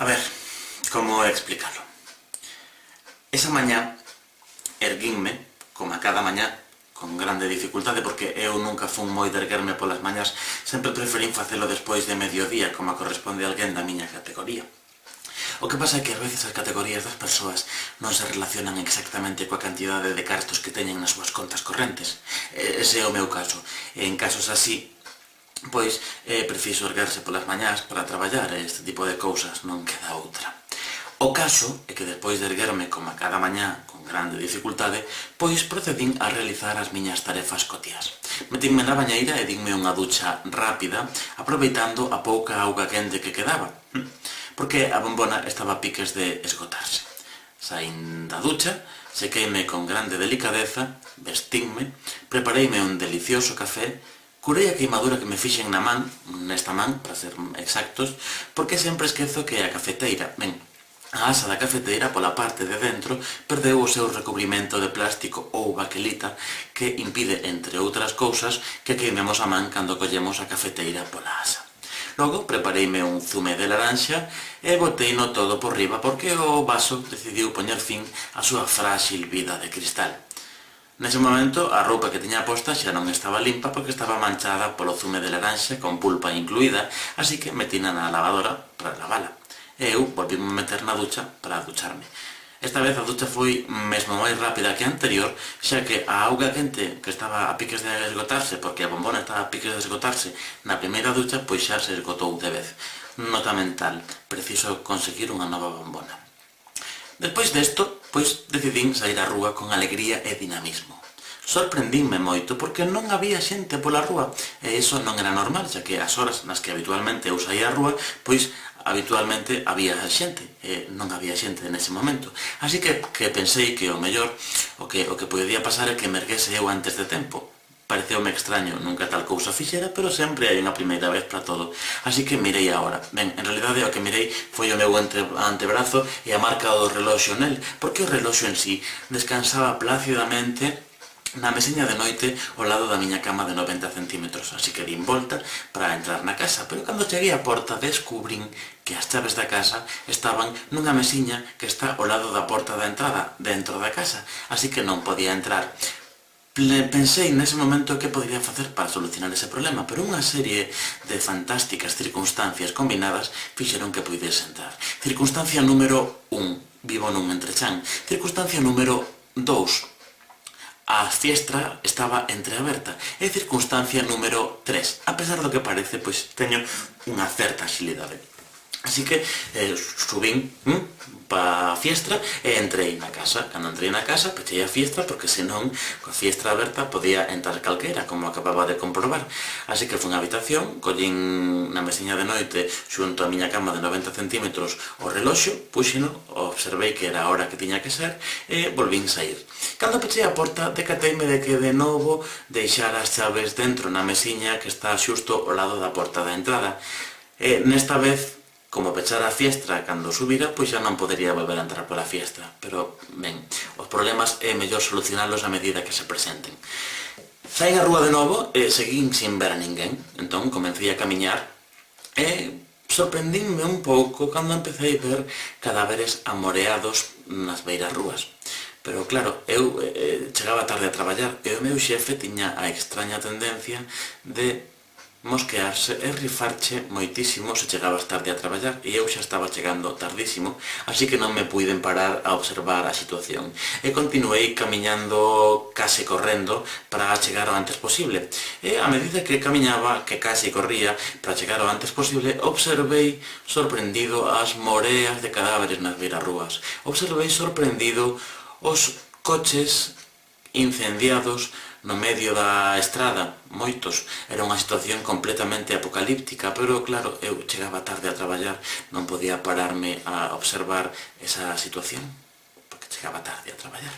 A ver, como explicalo? Esa mañá erguínme, como a cada mañá, con grande dificultade, porque eu nunca fun moi de erguerme polas mañás, sempre preferín facelo despois de mediodía, como corresponde a alguén da miña categoría. O que pasa é que ás veces as categorías das persoas non se relacionan exactamente coa cantidade de cartos que teñen nas súas contas correntes. Ese é o meu caso. En casos así, pois é preciso erguerse polas mañás para traballar, e este tipo de cousas non queda outra. O caso é que despois de erguerme como a cada mañá con grande dificultade, pois procedín a realizar as miñas tarefas cotiás. Metinme na bañeira e dinme unha ducha rápida, aproveitando a pouca auga quente que quedaba, porque a bombona estaba a piques de esgotarse. Saín da ducha, sequeime con grande delicadeza, vestínme, prepareime un delicioso café, curei a queimadura que me fixen na man, nesta man, para ser exactos, porque sempre esquezo que a cafeteira, a asa da cafeteira, pola parte de dentro, perdeu o seu recubrimento de plástico ou baquelita que impide, entre outras cousas, que queimemos a man cando collemos a cafeteira pola asa. Logo, prepareime un zume de laranxa e boteino todo por riba porque o vaso decidiu poñer fin á súa frágil vida de cristal. Nese momento, a roupa que tiña posta xa non estaba limpa porque estaba manchada polo zume de laranxa con pulpa incluída, así que metina na lavadora para lavala. E eu volvíme a meter na ducha para ducharme. Esta vez a ducha foi mesmo máis rápida que a anterior, xa que a auga quente que estaba a piques de esgotarse, porque a bombona estaba a piques de esgotarse na primeira ducha, pois xa se esgotou de vez. Nota mental, preciso conseguir unha nova bombona. Despois desto, pois decidín sair á rúa con alegría e dinamismo. Sorprendínme moito porque non había xente pola rúa, e iso non era normal, xa que as horas nas que habitualmente eu saía á rúa, pois habitualmente había xente, e non había xente nese momento. Así que pensei que o mellor, o que podía pasar é que me erguese eu antes de tempo. Pareceume extraño, nunca tal cousa fixera, pero sempre hai unha primeira vez para todo. Así que mirei a hora. Ben, en realidade o que mirei foi o meu antebrazo e a marca do reloxo nel, porque o reloxo en sí descansaba plácidamente na mesiña de noite ao lado da miña cama de 90 centímetros, así que din volta para entrar na casa, pero cando cheguei á porta descubrín que as chaves da casa estaban nunha mesiña que está ao lado da porta da entrada, dentro da casa, así que non podía entrar. Pensei nese momento que podría facer para solucionar ese problema, pero unha serie de fantásticas circunstancias combinadas fixeron que puidese entrar. Circunstancia número 1, vivo nun entrechán. Circunstancia número 2, a fiestra estaba entreaberta. E circunstancia número 3, a pesar do que parece, pois teño unha certa axilidade. Así que subín pa a fiestra e entrei na casa. Cando entrei na casa, pechei a fiestra porque senón, coa fiestra aberta, podía entrar calqueira, como acababa de comprobar. Así que fui á habitación, collín na mesiña de noite xunto a miña cama de 90 centímetros o reloxo, puxino, observei que era a hora que tiña que ser e volvín sair. Cando pechei a porta, decateime de que de novo deixara as chaves dentro na mesiña que está xusto ao lado da porta da entrada. E nesta vez, como pechara a fiestra cando subira, pois xa non podería volver a entrar pola fiestra. Pero, ben, os problemas é mellor solucionalos a medida que se presenten. Saín á rúa de novo e seguín sin ver a ninguén. Entón, comecei a camiñar e sorprendínme un pouco cando empecé a ver cadáveres amoreados nas beiras rúas. Pero, claro, eu chegaba tarde a traballar e o meu xefe tiña a extraña tendencia de mosquearse e rifarche moitísimo se chegabas tarde a traballar, e eu xa estaba chegando tardísimo, así que non me puiden parar a observar a situación. E continuei camiñando, case correndo, para chegar o antes posible. E a medida que camiñaba, que case corría, para chegar o antes posible, observei sorprendido as moreas de cadáveres nas beirarrúas. Observei sorprendido os coches incendiados no medio da estrada, moitos. Era unha situación completamente apocalíptica, pero claro, eu chegaba tarde a traballar, non podía pararme a observar esa situación, porque chegaba tarde a traballar.